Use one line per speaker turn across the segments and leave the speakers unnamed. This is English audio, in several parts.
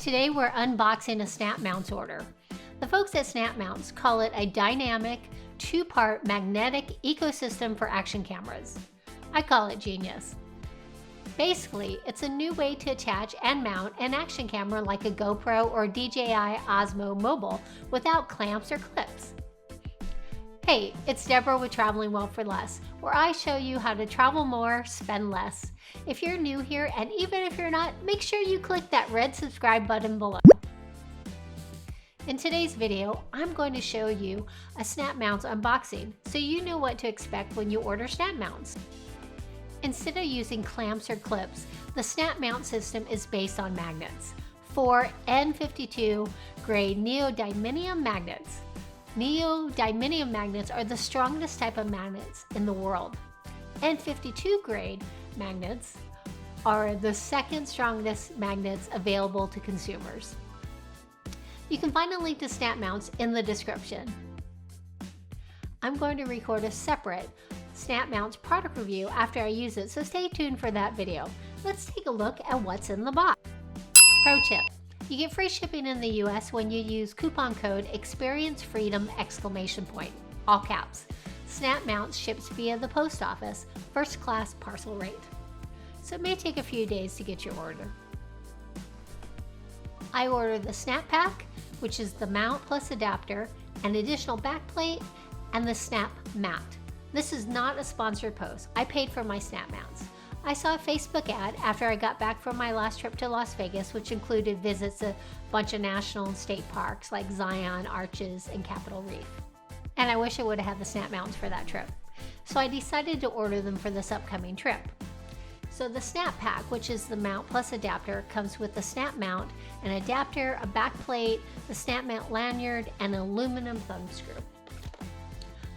Today we're unboxing a Snap Mount order. The folks at Snap Mounts call it a dynamic, two-part magnetic ecosystem for action cameras. I call it genius. Basically, it's a new way to attach and mount an action camera like a GoPro or DJI Osmo Mobile without clamps or clips. Hey, it's Debra with Traveling Well for Less, where I show you how to travel more, spend less. If you're new here, and even if you're not, make sure you click that red subscribe button below. In today's video, I'm going to show you a Snap Mount unboxing, so you know what to expect when you order Snap Mounts. Instead of using clamps or clips, the Snap Mount system is based on magnets. 4 N52 grade neodymium magnets. Neodymium magnets are the strongest type of magnets in the world. N52 grade magnets are the second strongest magnets available to consumers. You can find a link to Snap Mounts in the description. I'm going to record a separate Snap Mounts product review after I use it, so stay tuned for that video. Let's take a look at what's in the box. Pro tip: you get free shipping in the US when you use coupon code EXPERIENCEFREEDOM! All caps. Snap Mounts ships via the post office, first class parcel rate. So it may take a few days to get your order. I ordered the Snap Pack, which is the mount plus adapter, an additional backplate, and the Snap Mat. This is not a sponsored post. I paid for my Snap Mounts. I saw a Facebook ad after I got back from my last trip to Las Vegas, which included visits to a bunch of national and state parks like Zion, Arches, and Capitol Reef. And I wish I would have had the Snap Mounts for that trip. So I decided to order them for this upcoming trip. So the Snap Pack, which is the mount plus adapter, comes with the Snap Mount, an adapter, a backplate, the Snap Mount lanyard, and an aluminum thumb screw.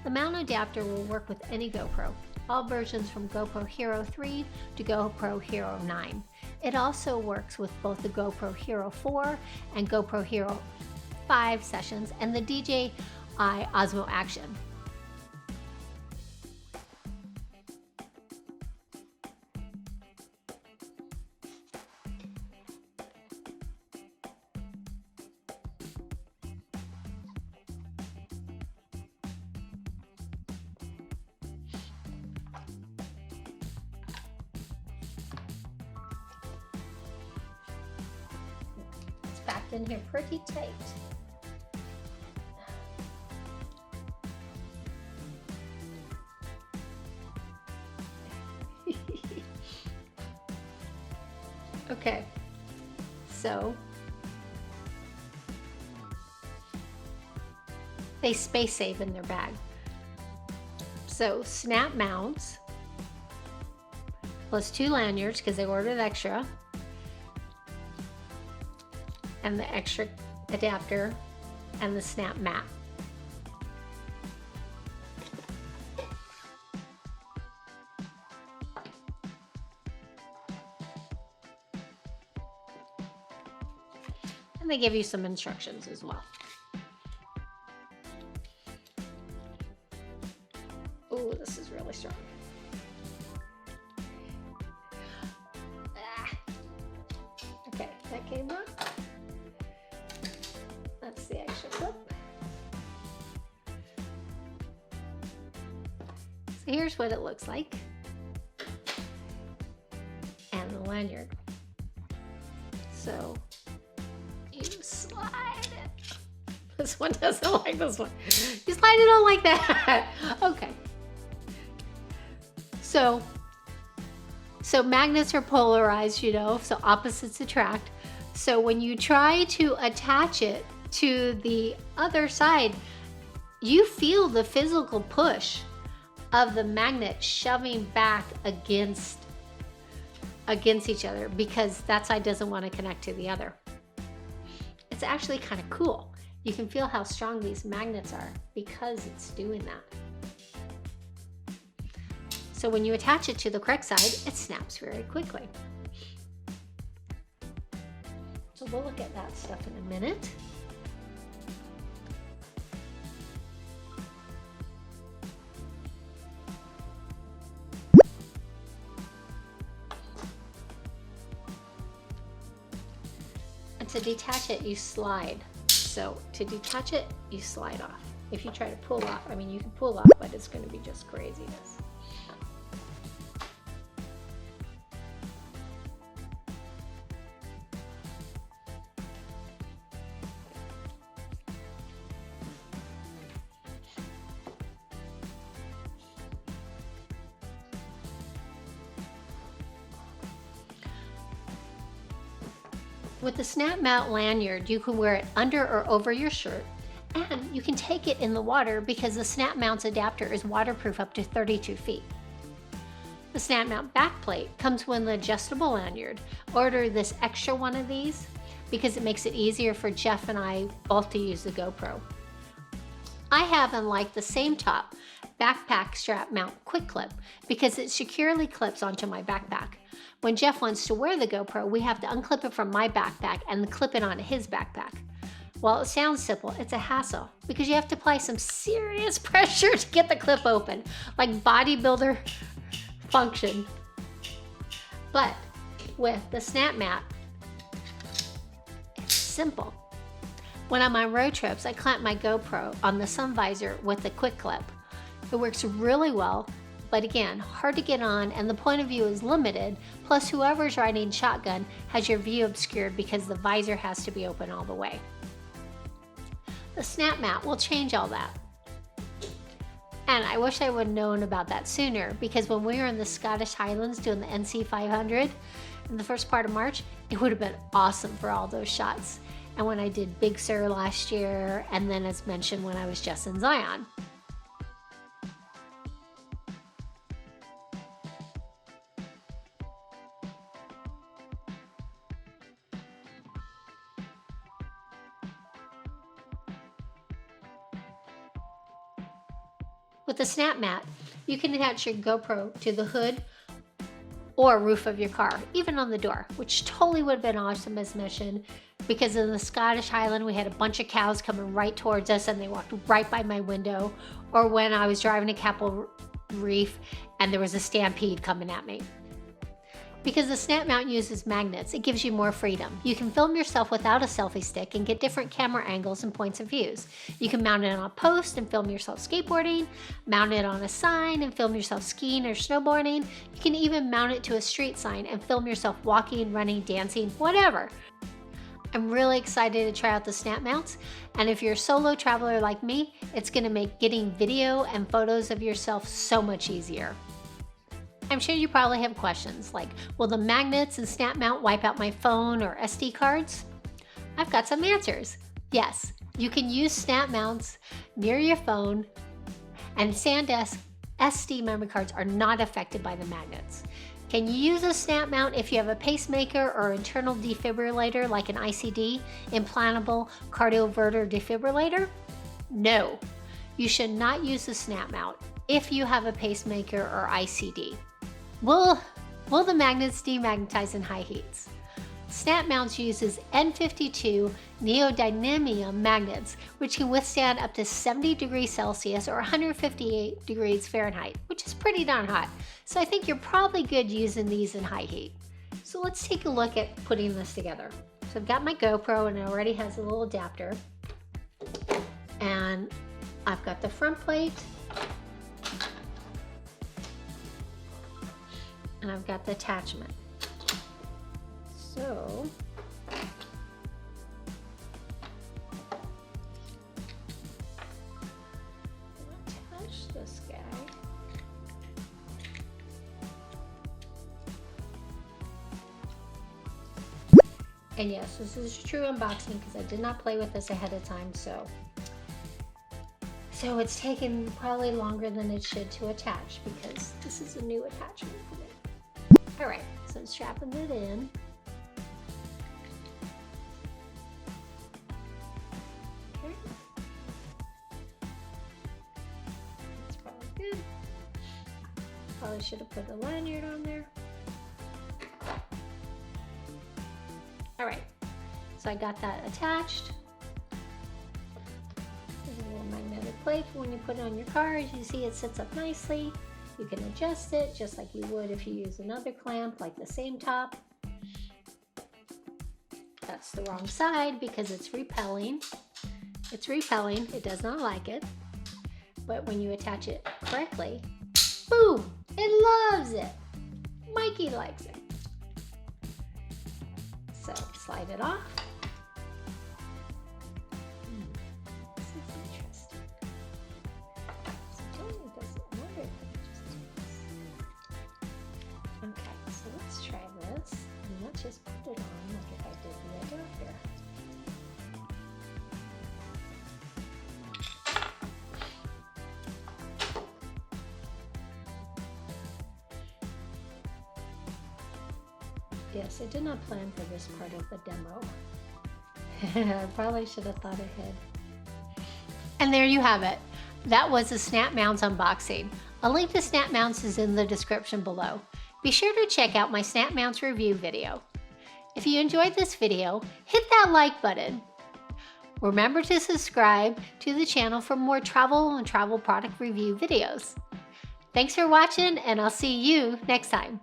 The mount adapter will work with any GoPro, all versions from GoPro Hero 3 to GoPro Hero 9. It also works with both the GoPro Hero 4 and GoPro Hero 5 sessions and the DJI Osmo Action. Packed in here pretty tight. Okay, so they space save in their bag. So Snap Mounts plus 2 lanyards because they ordered extra, and the extra adapter, and the Snap Mat. And they give you some instructions as well. Oh, this is really strong. Okay, that came up. That's the extra clip. So here's what it looks like. And the lanyard. So you slide it. This one doesn't like this one. You slide it on like that. Okay. So magnets are polarized, you know, so opposites attract. So when you try to attach it to the other side, you feel the physical push of the magnet shoving back against each other because that side doesn't want to connect to the other. It's actually kind of cool. You can feel how strong these magnets are because it's doing that. So when you attach it to the correct side, it snaps very quickly. So we'll look at that stuff in a minute. to detach it, you slide. So to detach it, you slide off. If you try to pull off, I mean, you can pull off, but it's going to be just craziness. With the Snap Mount lanyard, you can wear it under or over your shirt, and you can take it in the water because the Snap Mount's adapter is waterproof up to 32 feet. The Snap Mount backplate comes with an adjustable lanyard. Order this extra one of these because it makes it easier for Jeff and I both to use the GoPro. I have, unlike the same top, backpack strap mount quick clip because it securely clips onto my backpack. When Jeff wants to wear the GoPro, we have to unclip it from my backpack and clip it onto his backpack. While it sounds simple, it's a hassle because you have to apply some serious pressure to get the clip open, like bodybuilder function. But with the Snap Mount, it's simple. When I'm on road trips, I clamp my GoPro on the sun visor with a quick clip. It works really well, but again, hard to get on and the point of view is limited, plus whoever's riding shotgun has your view obscured because the visor has to be open all the way. The Snap Mount will change all that. And I wish I would have known about that sooner because when we were in the Scottish Highlands doing the NC 500 in the first part of March, it would have been awesome for all those shots. And when I did Big Sur last year, and then as mentioned when I was just in Zion. With the Snap Mount, you can attach your GoPro to the hood or roof of your car, even on the door, which totally would have been awesome as mentioned because in the Scottish Highland we had a bunch of cows coming right towards us and they walked right by my window, or when I was driving to Capel Reef and there was a stampede coming at me. Because the Snap Mount uses magnets, it gives you more freedom. You can film yourself without a selfie stick and get different camera angles and points of views. You can mount it on a post and film yourself skateboarding, mount it on a sign and film yourself skiing or snowboarding. You can even mount it to a street sign and film yourself walking, running, dancing, whatever. I'm really excited to try out the Snap Mounts, and if you're a solo traveler like me, it's gonna make getting video and photos of yourself so much easier. I'm sure you probably have questions like, will the magnets and Snap Mount wipe out my phone or SD cards? I've got some answers. Yes, you can use Snap Mounts near your phone, and SanDisk SD memory cards are not affected by the magnets. Can you use a Snap Mount if you have a pacemaker or internal defibrillator like an ICD, implantable cardioverter defibrillator? No, you should not use the Snap Mount if you have a pacemaker or ICD. Will the magnets demagnetize in high heats? Snap Mounts uses N52 neodymium magnets, which can withstand up to 70 degrees Celsius or 158 degrees Fahrenheit, which is pretty darn hot. So I think you're probably good using these in high heat. So let's take a look at putting this together. So I've got my GoPro and it already has a little adapter. And I've got the front plate. And I've got the attachment. So attach this guy. And yes, this is a true unboxing because I did not play with this ahead of time, so it's taken probably longer than it should to attach because this is a new attachment for me. All right, so I'm strapping it in. Okay. That's probably good. Probably should have put the lanyard on there. All right, so I got that attached. There's a little magnetic plate for when you put it on your car. As you see, it sits up nicely. You can adjust it just like you would if you use another clamp, like the same top. Got a It's the wrong side because it's repelling. It's repelling. It does not like it. But when you attach it correctly, boom! It loves it. Mikey likes it. So slide it off. This is interesting. So totally doesn't want it. Okay, so let's try this. And let's just put it on like if I did the other here. Yes, I did not plan for this part of the demo. I probably should have thought ahead. And there you have it. That was the Snap Mounts unboxing. A link to Snap Mounts is in the description below. Be sure to check out my Snap Mounts review video. If you enjoyed this video, hit that like button. Remember to subscribe to the channel for more travel and travel product review videos. Thanks for watching, and I'll see you next time.